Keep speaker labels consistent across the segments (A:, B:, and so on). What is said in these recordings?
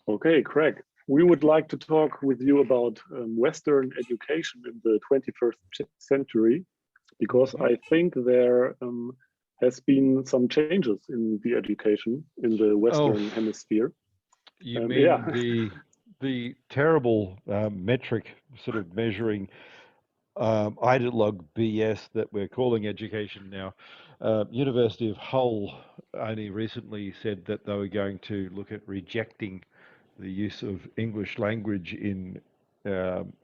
A: Okay, Craig, we would like to talk with you about Western education in the 21st century, because
B: Mhm.
A: I think there has been some changes in the education in the
B: Oh,
A: Western hemisphere.
B: you
A: Yeah,
B: mean the terrible metric sort of measuring ideologue BS that we're calling education now? University of Hull only recently said that they were going to look at rejecting the use of English language in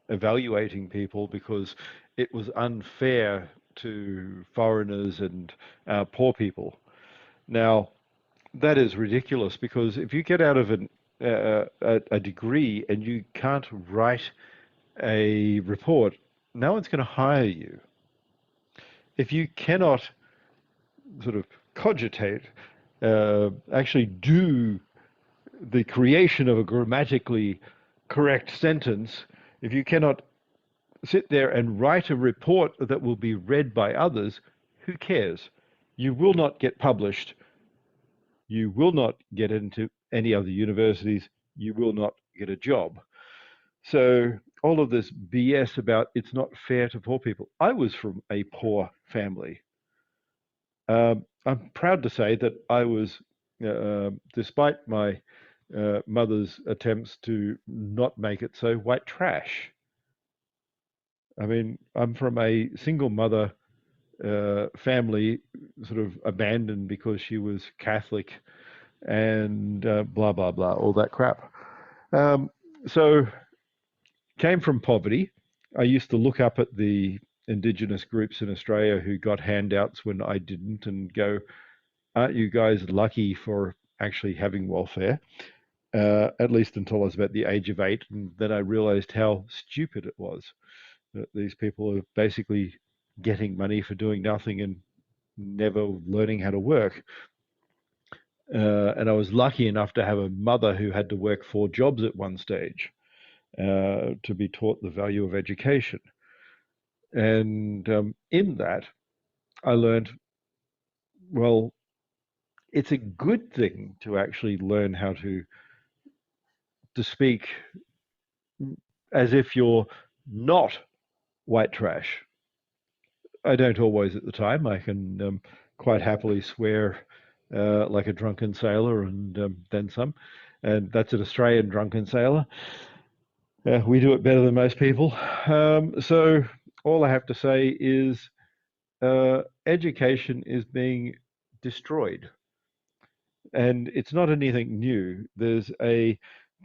B: evaluating people because it was unfair to foreigners and poor people. Now, that is ridiculous because if you get out of a degree and you can't write a report, no one's going to hire you. If you cannot sort of cogitate, actually do the creation of a grammatically correct sentence, if you cannot sit there and write a report that will be read by others, who cares? You will not get published. You will not get into any other universities. You will not get a job. So all of this BS about it's not fair to poor people. I was from a poor family. I'm proud to say that I was, despite my mother's attempts to not make it so, white trash. I mean, I'm from a single mother family, sort of abandoned because she was Catholic and blah, blah, blah, all that crap. Um, so came from poverty. I used to look up at the Indigenous groups in Australia who got handouts when I didn't and go, aren't you guys lucky for actually having welfare? At least until I was about the age of 8. And then I realized how stupid it was that these people are basically getting money for doing nothing and never learning how to work. And I was lucky enough to have a mother who had to work 4 jobs at one stage to be taught the value of education. And in that, I learned, well, it's a good thing to actually learn how to speak as if you're not white trash. I don't always at the time. I can quite happily swear like a drunken sailor and then some. And that's an Australian drunken sailor. We do it better than most people. So all I have to say is education is being destroyed. And it's not anything new. There's a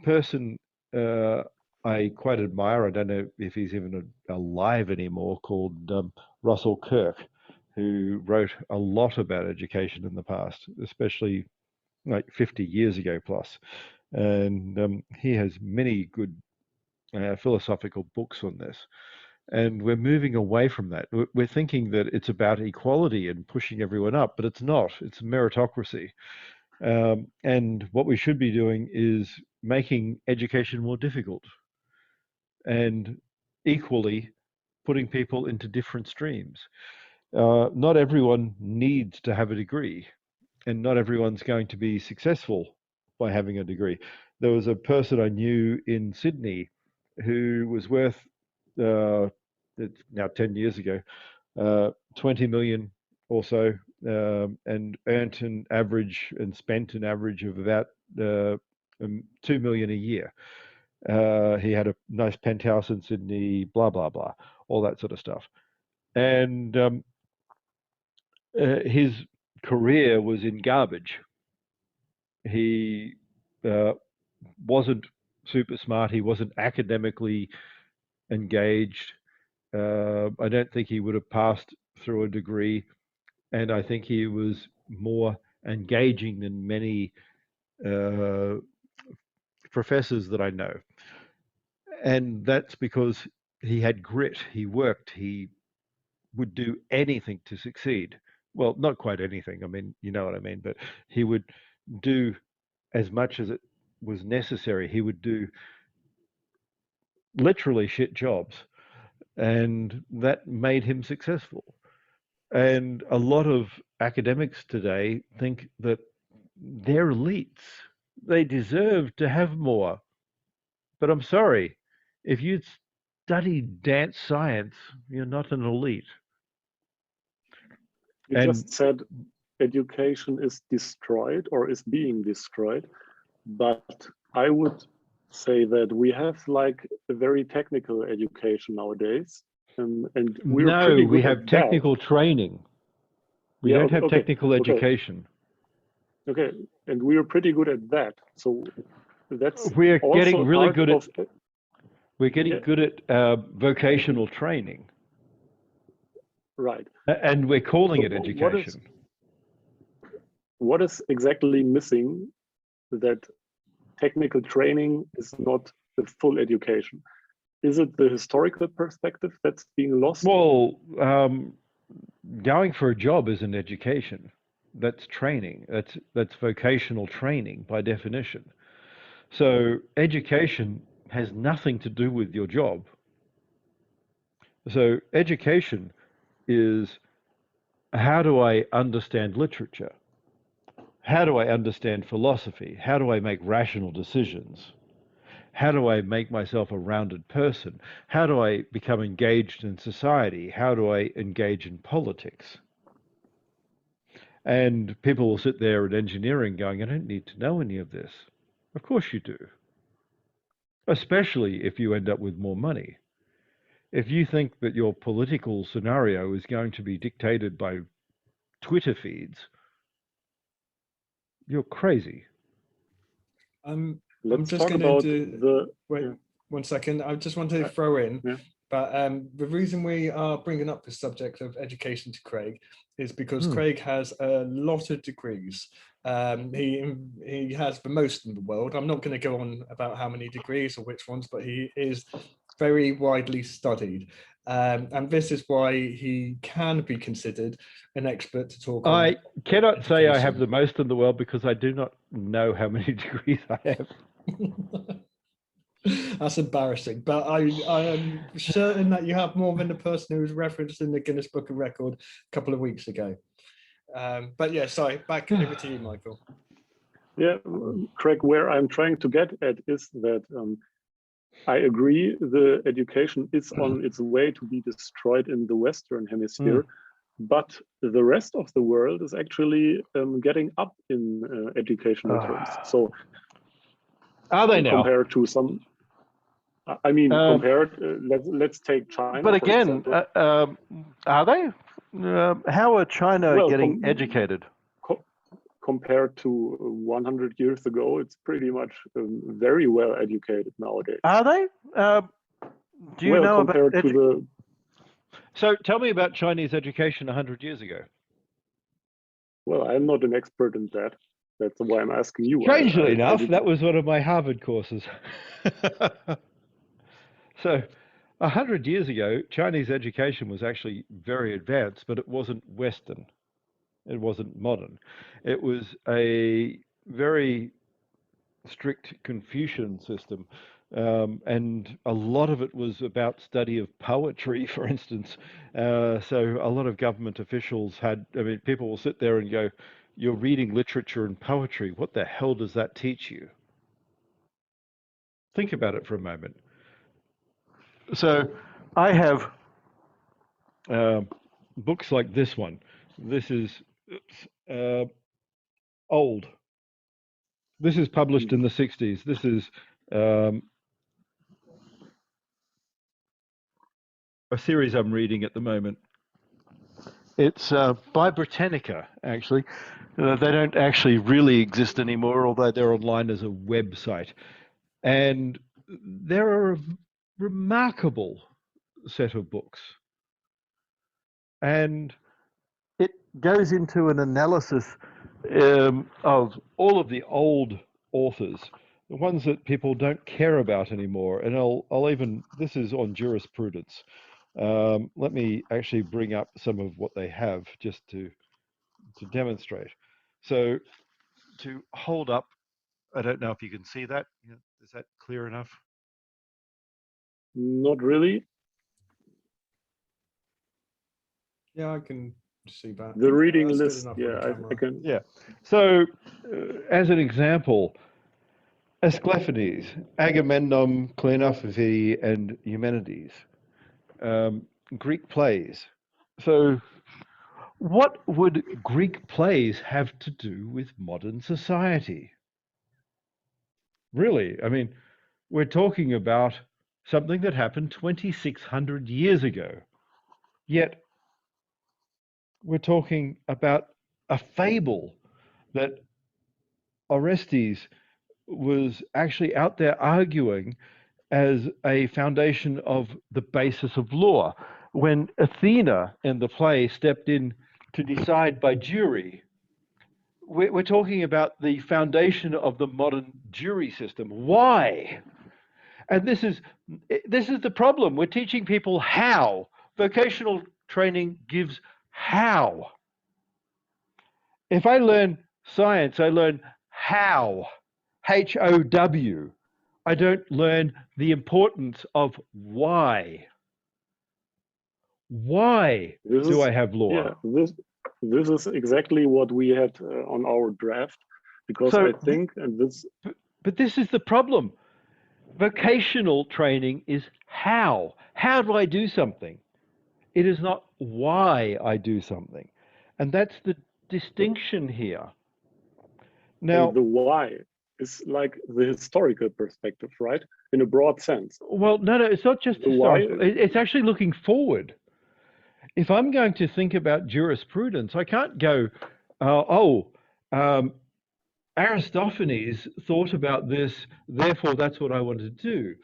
B: person uh, I quite admire. I don't know if he's even alive anymore, called Russell Kirk, who wrote a lot about education in the past, especially like 50 years ago plus. And he has many good philosophical books on this. And we're moving away from that. We're thinking that it's about equality and pushing everyone up, but it's not. It's meritocracy. And what we should be doing is making education more difficult and equally putting people into different streams. Not everyone needs to have a degree, and not everyone's going to be successful by having a degree. There was a person I knew in Sydney who was worth, uh, it's now 10 years ago, 20 million or so, and earned an average and spent an average of about 2 million a year. He had a nice penthouse in Sydney, blah, blah, blah, all that sort of stuff. And his career was in garbage. He uh, wasn't super smart. He wasn't academically engaged. I don't think he would have passed through a degree. And I think he was more engaging than many uh, professors that I know. And that's because he had grit, he worked, he would do anything to succeed. Well, not quite anything. I mean, you know what I mean, but he would do as much as it was necessary. He would do literally shit jobs, and that made him successful. And a lot of academics today think that they're elites. they deserve to have more. But I'm sorry, if you studied dance science, you're not an elite.
A: You
B: And
A: just said education is destroyed or is being destroyed, but I would say that we have like a very technical education nowadays, and we're
B: no,
A: pretty
B: we
A: good
B: have
A: at that.
B: technical training. We
A: Yeah,
B: don't have
A: okay,
B: technical
A: okay,
B: education.
A: okay, and we're pretty good at that. So that's
B: We're
A: also
B: getting
A: a
B: really
A: part
B: good at
A: of yeah,
B: vocational training,
A: right.
B: and we're calling
A: So
B: it education.
A: what is exactly missing that technical training is not the full education? Is it the historical perspective that's being lost?
B: Well, going for a job is an education. That's training. That's vocational training by definition. So education has nothing to do with your job. So education is, how do I understand literature? How do I understand philosophy? How do I make rational decisions? How do I make myself a rounded person? How do I become engaged in society? How do I engage in politics? And people will sit there at engineering going, I don't need to know any of this. Of course you do, especially if you end up with more money. If you think that your political scenario is going to be dictated by Twitter feeds, you're crazy.
C: I'm
A: Let's
C: just
A: talk
C: going
A: about
C: to
A: the
C: wait
A: yeah,
C: 1 second. I just want to throw in,
A: yeah.
C: but the reason we are bringing up the subject of education to Craig is because
B: Hmm.
C: Craig has a lot of degrees. He has the most in the world. I'm not going to go on about how many degrees or which ones, but he is very widely studied. And this is why he can be considered an expert to talk on
B: I cannot say I have
C: education.
B: the most in the world because I do not know how many degrees I have.
C: That's embarrassing, but I am certain that you have more than the person who was referenced in the Guinness Book of Record a couple of weeks ago. But yeah, sorry, back over to you, Michael.
A: Yeah, Craig, where I'm trying to get at is that I agree the education is on its way to be destroyed in the Western Hemisphere, but the rest of the world is actually getting up in educational terms. So
B: Are they now?
A: compared to some, I mean, compared, let's take China,
B: But
A: for
B: again,
A: example.
B: are they? How are China
A: Well,
B: getting educated?
A: compared to 100 years ago, it's pretty much very well educated nowadays.
B: Are they? Do you
A: Well,
B: know about
A: compared to the,
B: So tell me about Chinese education 100 years ago.
A: well, I'm not an expert in that. That's why I'm asking you.
B: Strangely
A: I
B: enough,
A: did,
B: that was one of my Harvard courses. So 100 years ago, Chinese education was actually very advanced, but it wasn't Western. It wasn't modern. It was a very strict Confucian system. And a lot of it was about study of poetry, for instance. So a lot of government officials had, I mean, people will sit there and go, you're reading literature and poetry. What the hell does that teach you? Think about it for a moment. So I have books like this one. This is old. This is published in the 60s. This is um, a series I'm reading at the moment. It's by Britannica, actually. They don't actually really exist anymore, although they're online as a website. And they're a remarkable set of books. And it goes into an analysis of all of the old authors, the ones that people don't care about anymore. And I'll even, this is on jurisprudence. Let me actually bring up some of what they have just to demonstrate. So to hold up, I don't know if you can see that. Is that clear enough?
A: not really.
C: Yeah, I can see that.
A: The reading
C: That's
A: list,
C: good enough
A: yeah,
C: on the camera.
A: I can.
B: Yeah. So as an example, Asclephanes, Agamemnon, Cleonophae, and Eumenides. Greek plays. So, what would Greek plays have to do with modern society? Really, I mean, we're talking about something that happened 2,600 years ago. Yet, we're talking about a fable that Orestes was actually out there arguing as a foundation of the basis of law. When Athena in the play stepped in to decide by jury, we're talking about the foundation of the modern jury system. Why? And this is the problem. We're teaching people how. Vocational training gives how. If I learn science, I learn how. How. I don't learn the importance of why. Why
A: This
B: do
A: is,
B: I have law?
A: yeah, this is exactly what we had on our draft, because
B: So,
A: I think, and this,
B: but this is the problem. Vocational training is how. How do I do something? It is not why I do something. And that's the distinction here.
A: and
B: Now,
A: the why is like the historical perspective, right? In a broad sense.
B: well, no, it's not just
A: The why,
B: historical. It's actually looking forward. If I'm going to think about jurisprudence, I can't go, Aristophanes thought about this, therefore that's what I want to do.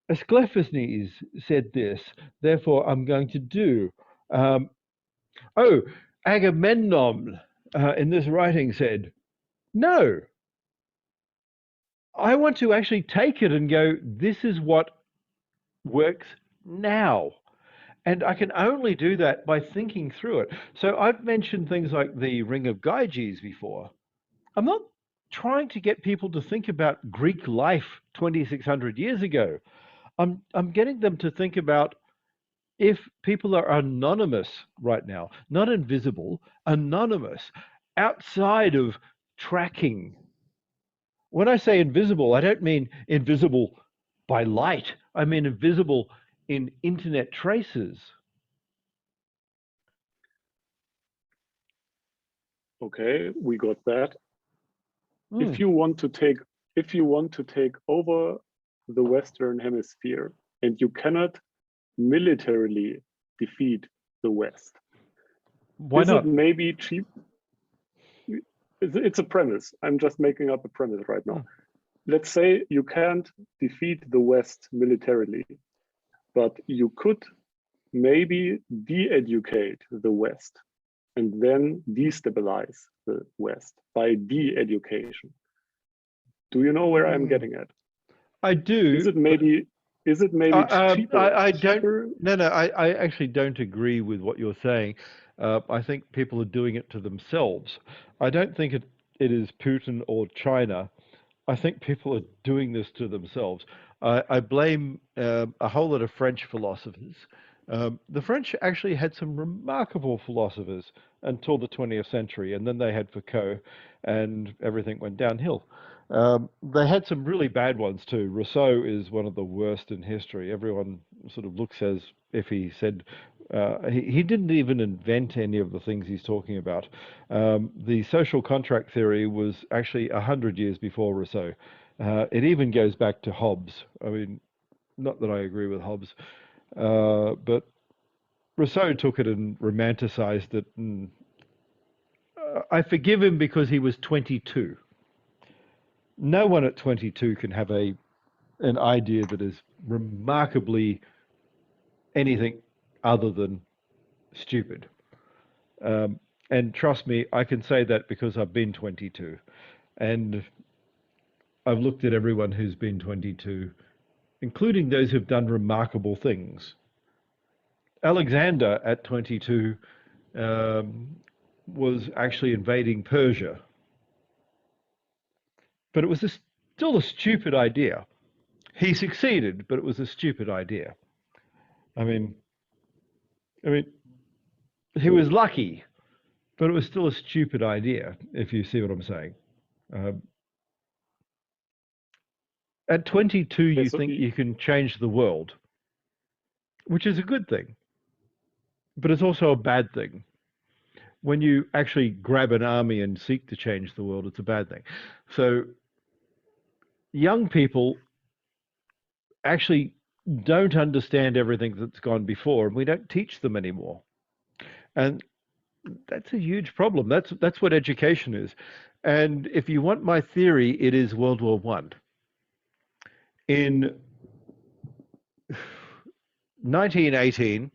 B: Asclephanes said this, therefore I'm going to do. Um, Agamemnon in this writing said, no, I want to actually take it and go, this is what works now. And I can only do that by thinking through it. So I've mentioned things like the Ring of Gyges before. I'm not trying to get people to think about Greek life 2,600 years ago. I'm getting them to think about if people are anonymous right now, not invisible, anonymous, outside of tracking. When I say invisible, I don't mean invisible by light. I mean invisible in internet traces.
A: okay, we got that.
B: Mm.
A: If you want to take over the Western Hemisphere and you cannot militarily defeat the West,
B: Why
A: is
B: not?
A: it maybe cheap? It's a premise. I'm just making up a premise right now. Let's say you can't defeat the West militarily, but you could maybe de-educate the West and then destabilize the West by de-education. Do you know where I'm getting at?
B: I do.
A: Is it maybe cheaper?
B: I don't.
A: cheaper?
B: No, I actually don't agree with what you're saying. I think people are doing it to themselves. I don't think it is Putin or China. I think people are doing this to themselves. I blame a whole lot of French philosophers. The French actually had some remarkable philosophers until the 20th century, and then they had Foucault, and everything went downhill. They had some really bad ones too. Rousseau is one of the worst in history. Everyone sort of looks as if he said he didn't even invent any of the things he's talking about. The social contract theory was actually 100 years before Rousseau. It even goes back to Hobbes. I mean, not that I agree with Hobbes, but Rousseau took it and romanticized it. And I forgive him because he was 22. No one at 22 can have an idea that is remarkably anything other than stupid. And trust me, I can say that because I've been 22. And I've looked at everyone who's been 22, including those who've done remarkable things. Alexander at 22 was actually invading Persia. But it was still a stupid idea. He succeeded, but it was a stupid idea. I mean, he was lucky, but it was still a stupid idea, if you see what I'm saying. At 22,
A: Okay,
B: you
A: so
B: think you can change the world, which is a good thing, but it's also a bad thing. When you actually grab an army and seek to change the world, it's a bad thing. So young people actually don't understand everything that's gone before, and we don't teach them anymore. And that's a huge problem. That's what education is. And if you want my theory, it is World War One. In 1918,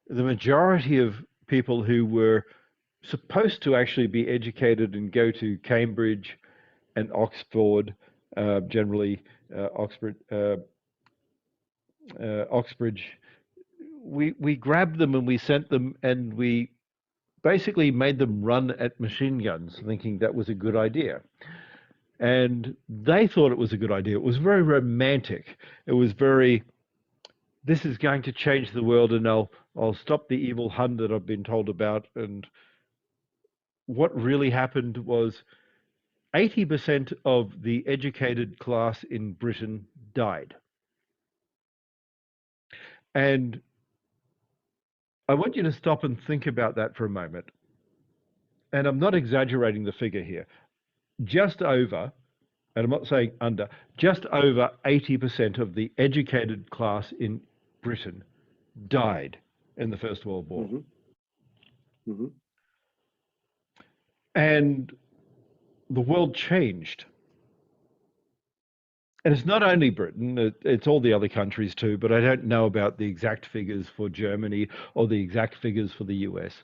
B: the majority of people who were supposed to actually be educated and go to Cambridge and Oxford, generally Oxford, Oxbridge, we grabbed them and we sent them, and we basically made them run at machine guns, thinking that was a good idea. And they thought it was a good idea. It was very romantic. It was very, this is going to change the world, and I'll stop the evil Hun that I've been told about. And what really happened was 80% of the educated class in Britain died. And I want you to stop and think about that for a moment. And I'm not exaggerating the figure here. Just over, and I'm not saying under, just over 80% of the educated class in Britain died in the First World War.
A: Mm-hmm. Mm-hmm.
B: And the world changed. And it's not only Britain, it's all the other countries too, but I don't know about the exact figures for Germany or the exact figures for the US.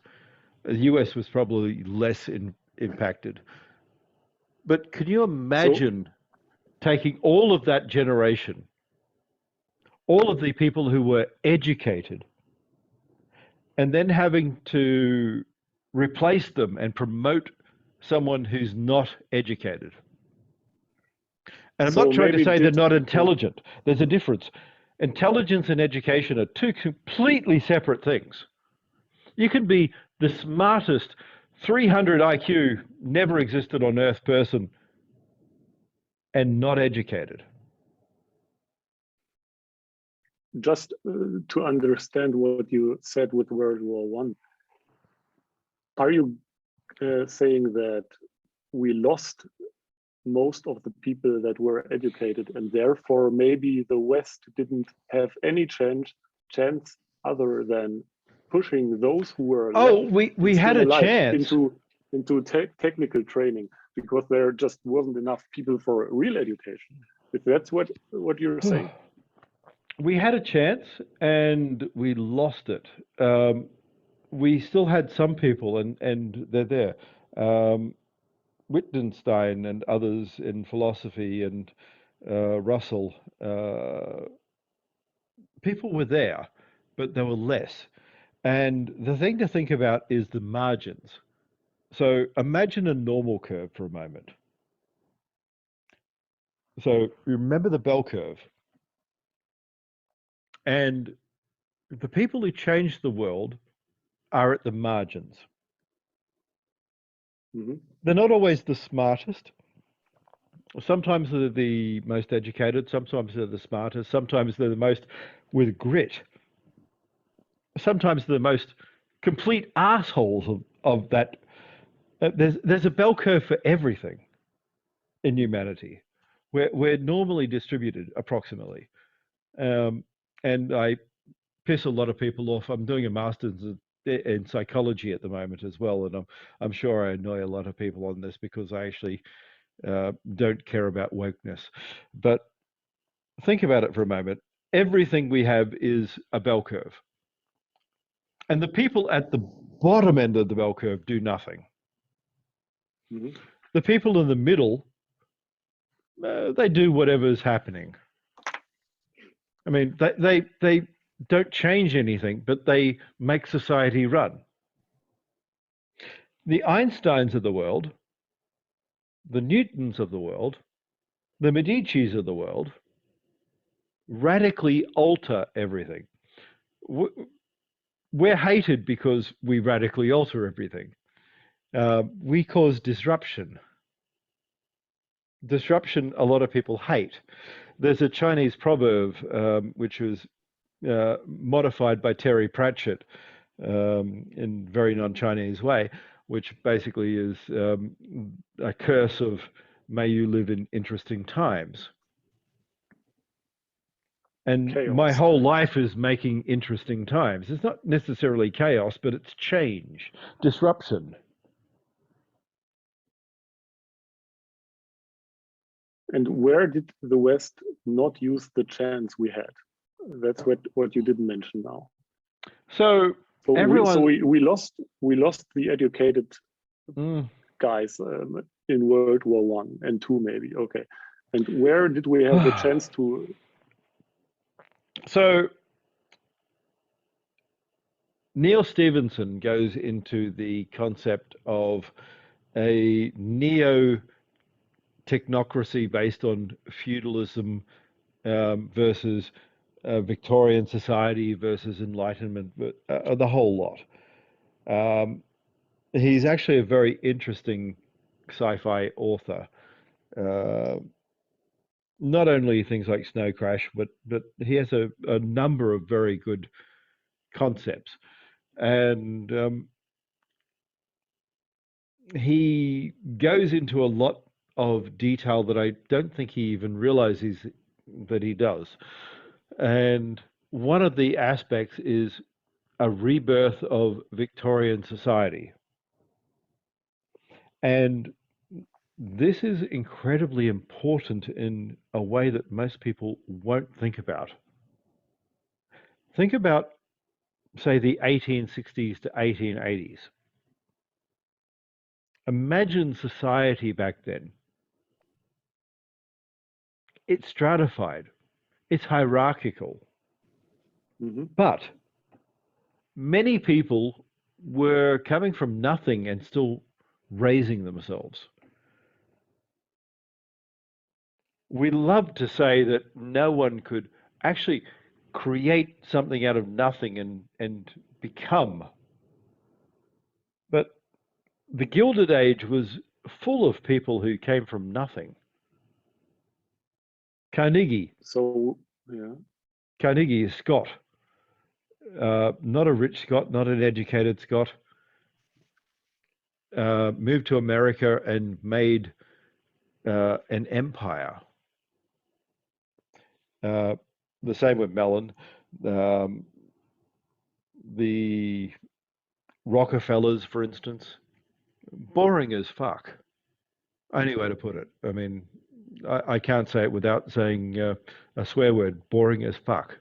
B: The US was probably less impacted. But can you imagine taking all of that generation, all of the people who were educated, and then having to replace them and promote someone who's not educated? And I'm not trying to say they're not intelligent. There's a difference. Intelligence and education are two completely separate things. You can be the smartest 300 IQ, never existed on Earth person and not educated.
A: Just to understand what you said with World War One, are you saying that we lost most of the people that were educated, and therefore maybe the West didn't have any chance other than pushing those who were
B: we had a chance
A: into technical training, because there just wasn't enough people for real education? If that's what you're saying.
B: We had a chance and we lost it. We still had some people, and they're there. Wittgenstein and others in philosophy, and Russell, people were there, but there were less. And the thing to think about is the margins. So imagine a normal curve for a moment. So remember the bell curve. And the people who change the world are at the margins.
A: Mm-hmm.
B: They're not always the smartest. Sometimes they're the most educated, sometimes they're the smartest, sometimes they're the most with grit. Sometimes they're the most complete assholes of that. There's a bell curve for everything in humanity. We're normally distributed approximately. And I piss a lot of people off. I'm doing a master's in psychology at the moment as well, and I'm sure I annoy a lot of people on this because I actually don't care about wokeness. But think about it for a moment. Everything we have is a bell curve. And the people at the bottom end of the bell curve do nothing.
A: Mm-hmm.
B: The people in the middle, they do whatever's happening. I mean, they don't change anything, but they make society run. The Einsteins of the world, the Newtons of the world, the Medicis of the world radically alter everything. We're hated because we radically alter everything. We cause disruption. Disruption, a lot of people hate. there's a Chinese proverb which was modified by Terry Pratchett in very non-Chinese way, which basically is a curse of may you live in interesting times. And my
A: Chaos.
B: whole life is making interesting times. It's not necessarily chaos, but it's change, disruption.
A: And where did the West not use the chance we had? That's what you didn't mention now.
B: So
A: So
B: everyone,
A: we lost the educated guys in World War I and II, maybe. Okay. And where did we have the chance to?
B: So Neil Stephenson goes into the concept of a neo-technocracy based on feudalism versus Victorian society versus Enlightenment, the whole lot. He's actually a very interesting sci-fi author. Not only things like Snow Crash, but he has a number of very good concepts. And he goes into a lot of detail that I don't think he even realizes that he does. And one of the aspects is a rebirth of Victorian society. And this is incredibly important in a way that most people won't think about. Think about, say, the 1860s to 1880s. Imagine society back then. It's stratified, it's hierarchical, but many people were coming from nothing and still raising themselves. We love to say that no one could actually create something out of nothing and become. But the Gilded Age was full of people who came from nothing. Carnegie.
A: So, yeah.
B: Carnegie is Scot. Not a rich Scot, not an educated Scot. Moved to America and made an empire. The same with Mellon. The Rockefellers, for instance, boring as fuck. Only way to put it. I mean, I can't say it without saying a swear word, boring as fuck.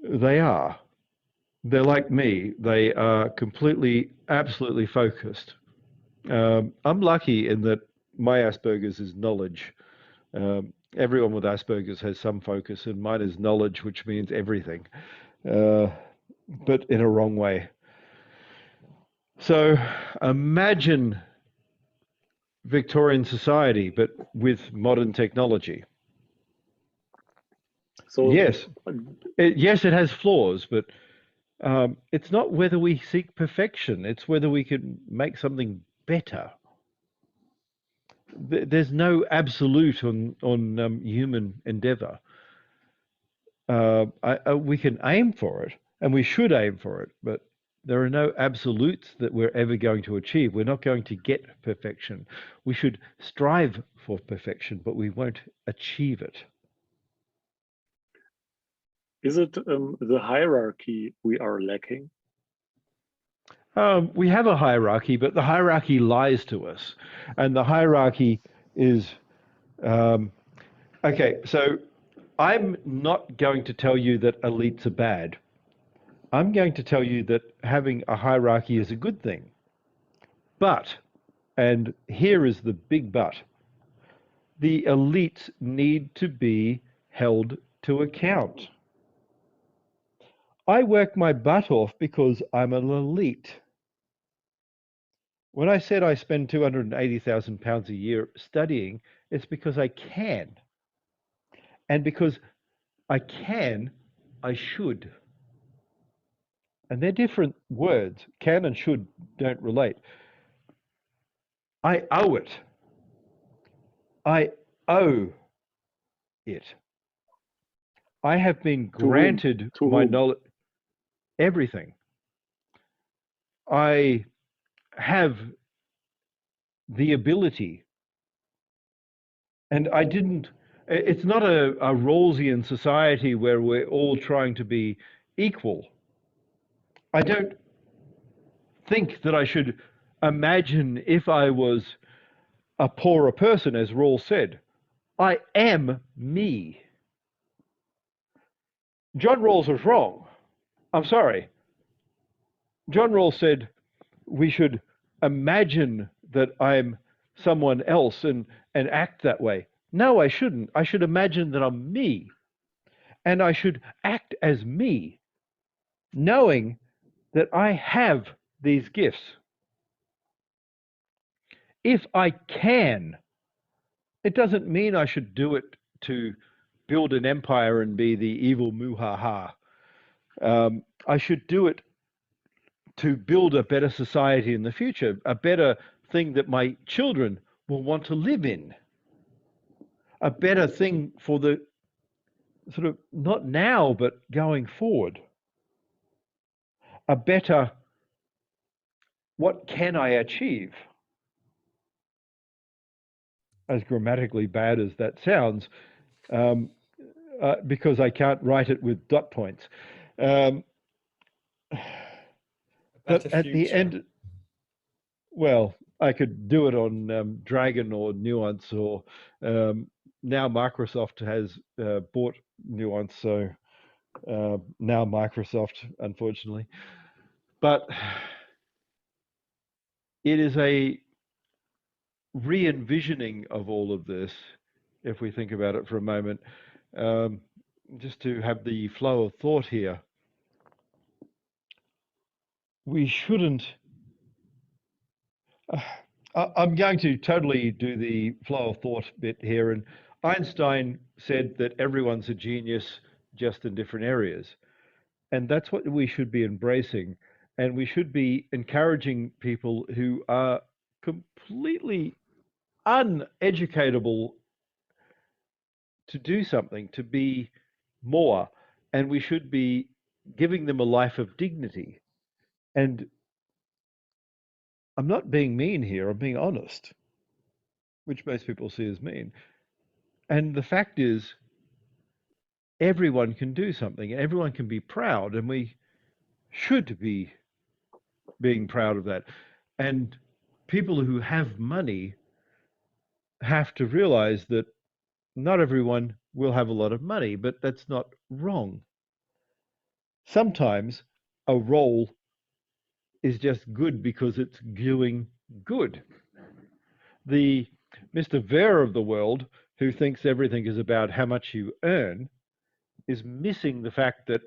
B: They are. They're like me. They are completely, absolutely focused. I'm lucky in that my Asperger's is knowledge. Everyone with Asperger's has some focus, and mine is knowledge, which means everything, but in a wrong way. So imagine Victorian society, but with modern technology.
A: So
B: yes, it has flaws, but it's not whether we seek perfection, it's whether we can make something better. There's no absolute on human endeavor. We can aim for it, and we should aim for it, but there are no absolutes that we're ever going to achieve. We're not going to get perfection. We should strive for perfection, but we won't achieve it.
A: Is it the hierarchy we are lacking?
B: We have a hierarchy, but the hierarchy lies to us. And the hierarchy is, okay, so I'm not going to tell you that elites are bad. I'm going to tell you that having a hierarchy is a good thing. But, and here is the big but, the elites need to be held to account. I work my butt off because I'm an elite. When I said I spend £280,000 a year studying, it's because I can. And because I can, I should. And they're different words. Can and should don't relate. I owe it. I owe it. I have been
A: To whom?
B: granted
A: To
B: my
A: whom?
B: knowledge, everything. I have the ability, and I didn't. It's not a Rawlsian society where we're all trying to be equal. I don't think that I should imagine if I was a poorer person, as Rawls said. I am me. John Rawls was wrong. I'm sorry. John Rawls said we should imagine that I'm someone else and act that way. No, I shouldn't. I should imagine that I'm me, and I should act as me, knowing that I have these gifts. If I can, it doesn't mean I should do it to build an empire and be the evil Muhaha. I should do it to build a better society in the future, a better thing that my children will want to live in, a better thing for the sort of not now, but going forward, a better what can I achieve? As grammatically bad as that sounds, because I can't write it with dot points. But at the end, well, I could do it on Dragon or Nuance, or now Microsoft has bought Nuance, so now Microsoft, unfortunately. But it is a re-envisioning of all of this, if we think about it for a moment, just to have the flow of thought here. We shouldn't. I'm going to totally do the flow of thought bit here. And Einstein said that everyone's a genius, just in different areas. And that's what we should be embracing. And we should be encouraging people who are completely uneducatable to do something, to be more. And we should be giving them a life of dignity. And I'm not being mean here, I'm being honest, which most people see as mean. And the fact is, everyone can do something, and everyone can be proud, and we should be being proud of that. And people who have money have to realize that not everyone will have a lot of money, but that's not wrong. Sometimes a role is just good because it's doing good. The Mr. Ver of the world, who thinks everything is about how much you earn, is missing the fact that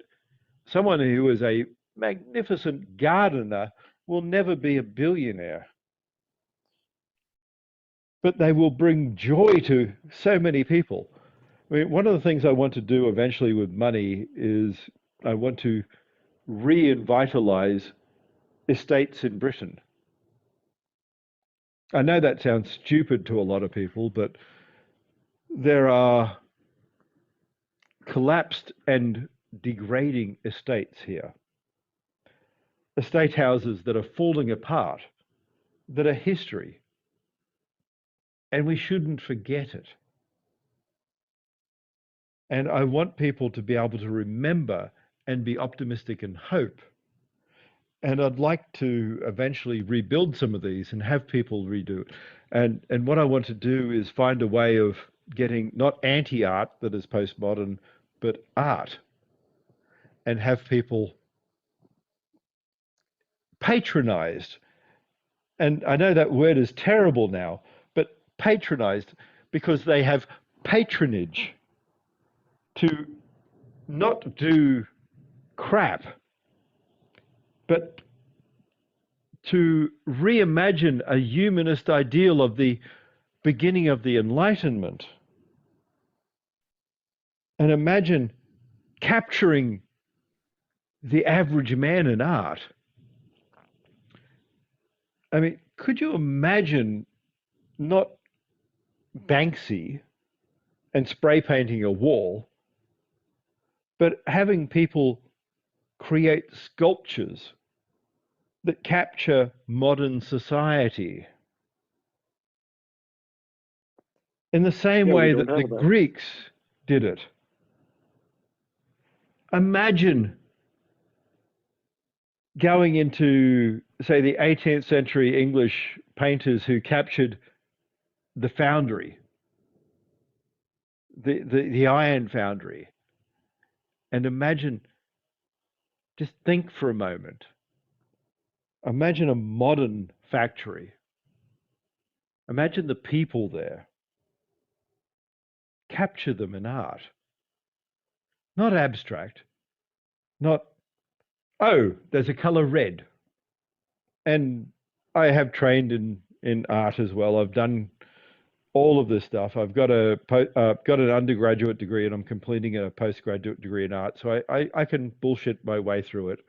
B: someone who is a magnificent gardener will never be a billionaire. But they will bring joy to so many people. I mean, one of the things I want to do eventually with money is I want to revitalize estates in Britain. I know that sounds stupid to a lot of people, but there are collapsed and degrading estates here. Estate houses that are falling apart, that are history. And we shouldn't forget it. And I want people to be able to remember and be optimistic and hope. And I'd like to eventually rebuild some of these and have people redo it. And what I want to do is find a way of getting not anti-art that is postmodern, but art, and have people patronized. And I know that word is terrible now, but patronized, because they have patronage to not do crap, but to reimagine a humanist ideal of the beginning of the Enlightenment, and imagine capturing the average man in art. I mean, could you imagine not Banksy, and spray painting a wall, but having people create sculptures that capture modern society in the same
A: Yeah, we
B: way
A: don't
B: that the
A: have that.
B: Greeks did it. Imagine going into, say, the 18th century English painters who captured the foundry, the iron foundry, and imagine, just think for a moment, imagine a modern factory. Imagine the people there. Capture them in art. Not abstract, not, oh, there's a color red. And I have trained in art as well. I've done all of this stuff. I've got got an undergraduate degree and I'm completing a postgraduate degree in art. So I can bullshit my way through it.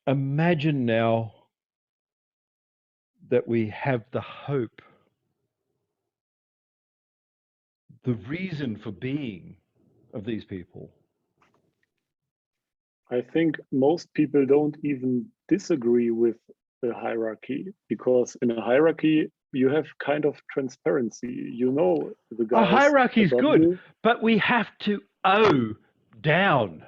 B: Imagine now that we have the hope, the reason for being of these people.
A: I think most people don't even disagree with the hierarchy, because in a hierarchy you have kind of transparency. You know the
B: A
A: guys
B: hierarchy is
A: above
B: good,
A: you.
B: but we have to owe down.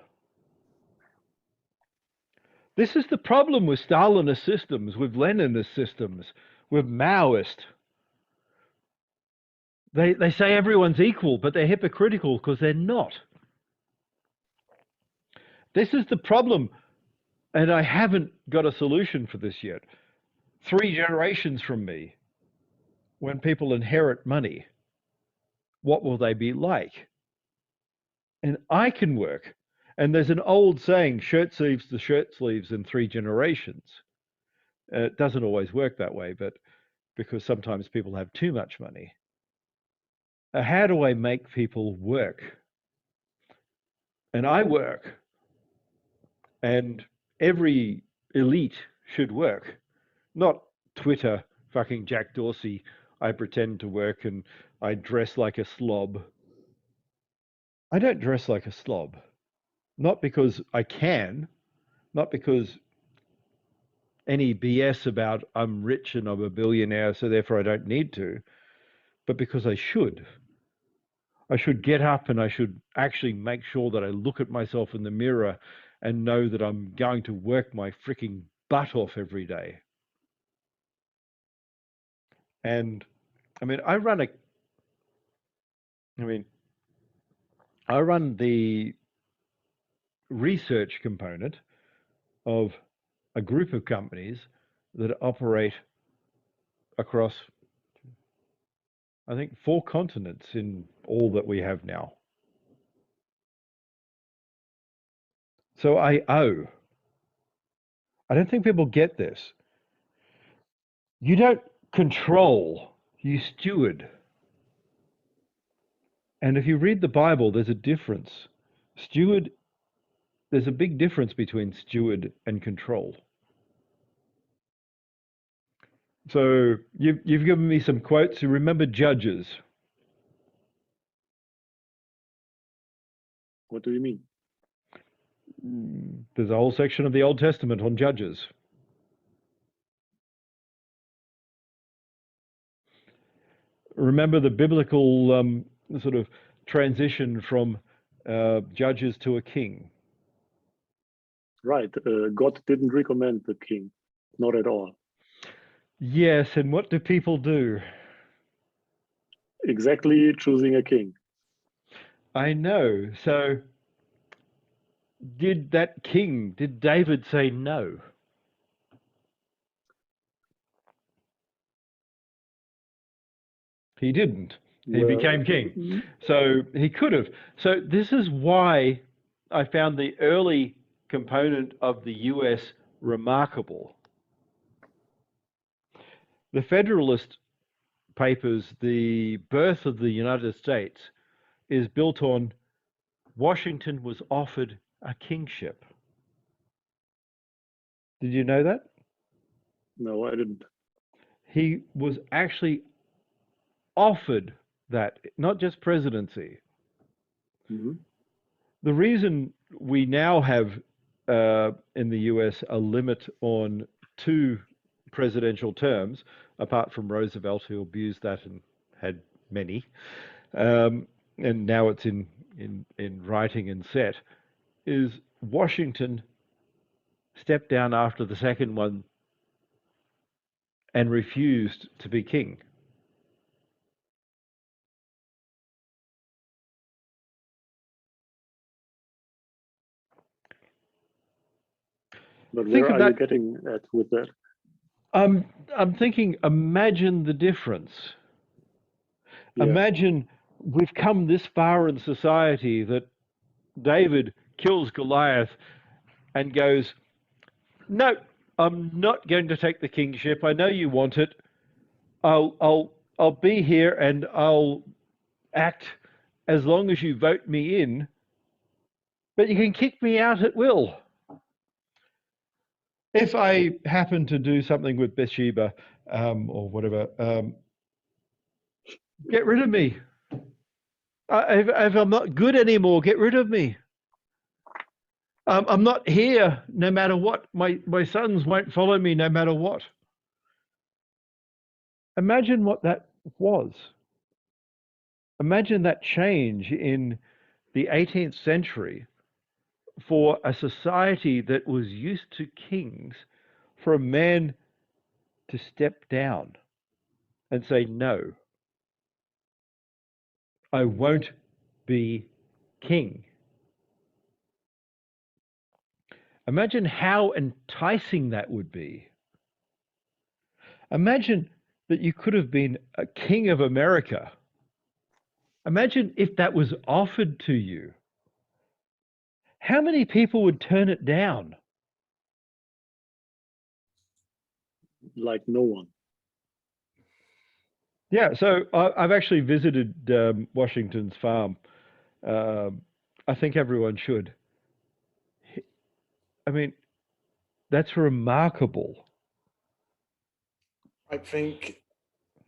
B: This is the problem with Stalinist systems, with Leninist systems, with Maoist. They say everyone's equal, but they're hypocritical because they're not. This is the problem, and I haven't got a solution for this yet. 3 generations from me, when people inherit money, what will they be like? And I can work. And there's an old saying, shirt sleeves to shirt sleeves in 3 generations. It doesn't always work that way, but because sometimes people have too much money. How do I make people work? And I work. And every elite should work. Not Twitter, fucking Jack Dorsey, I pretend to work and I dress like a slob. I don't dress like a slob. Not because I can, not because any BS about I'm rich and I'm a billionaire, so therefore I don't need to, but because I should. I should get up and I should actually make sure that I look at myself in the mirror and know that I'm going to work my freaking butt off every day. And I mean, I run the research component of a group of companies that operate across, I think, 4 continents in all that we have now. So I owe. I don't think people get this. You don't control, you steward. And if you read the Bible, there's a difference. There's a big difference between steward and control. So you've given me some quotes. You remember Judges.
A: What do you mean?
B: There's a whole section of the Old Testament on Judges. Remember the biblical sort of transition from judges to a king.
A: Right. God didn't recommend the king, not at all.
B: Yes, and what do people do?
A: Exactly, choosing a king.
B: I know. So did David say no? He didn't. He
A: Well,
B: became king. So he could have. So this is why I found the early component of the US remarkable. The Federalist Papers, the birth of the United States, is built on Washington was offered a kingship. Did you know that?
A: no, I didn't.
B: He was actually offered that, not just presidency.
A: Mhm.
B: The reason we now have in the US a limit on 2 presidential terms, apart from Roosevelt, who abused that and had many, and now it's in writing and set, is Washington stepped down after the second one and refused to be king.
A: But
B: Think
A: where are you
B: about,
A: getting at with that?
B: I'm thinking, imagine the difference.
A: Yeah.
B: Imagine we've come this far in society that David kills Goliath and goes, "No, I'm not going to take the kingship. I know you want it. I'll be here and I'll act as long as you vote me in, but you can kick me out at will. If I happen to do something with Bathsheba or whatever, get rid of me. If I'm not good anymore, get rid of me. I'm not here no matter what. My sons won't follow me no matter what." Imagine what that was. Imagine that change in the 18th century for a society that was used to kings, for a man to step down and say, "No, I won't be king." Imagine how enticing that would be. Imagine that you could have been a king of America. Imagine if that was offered to you. How many people would turn it down?
A: Like no one.
B: Yeah, so I've actually visited Washington's farm. I think everyone should. I mean, that's remarkable.
C: I think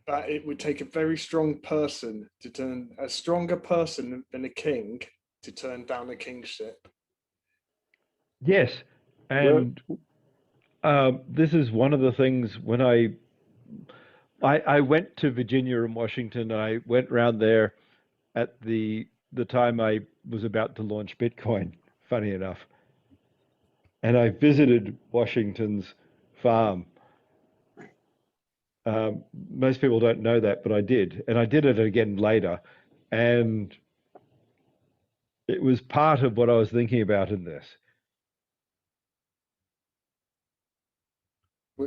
C: that it would take a very strong person to turn a stronger person than a king to turn down a kingship.
B: Yes,
A: Well,
B: and this is one of the things when I went to Virginia and Washington, and I went round there at the time I was about to launch Bitcoin, funny enough. And I visited Washington's farm. Most people don't know that, but I did. And I did it again later. And it was part of what I was thinking about in this.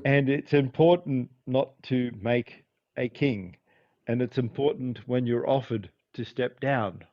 B: And it's important not to make a king. And it's important when you're offered to step down.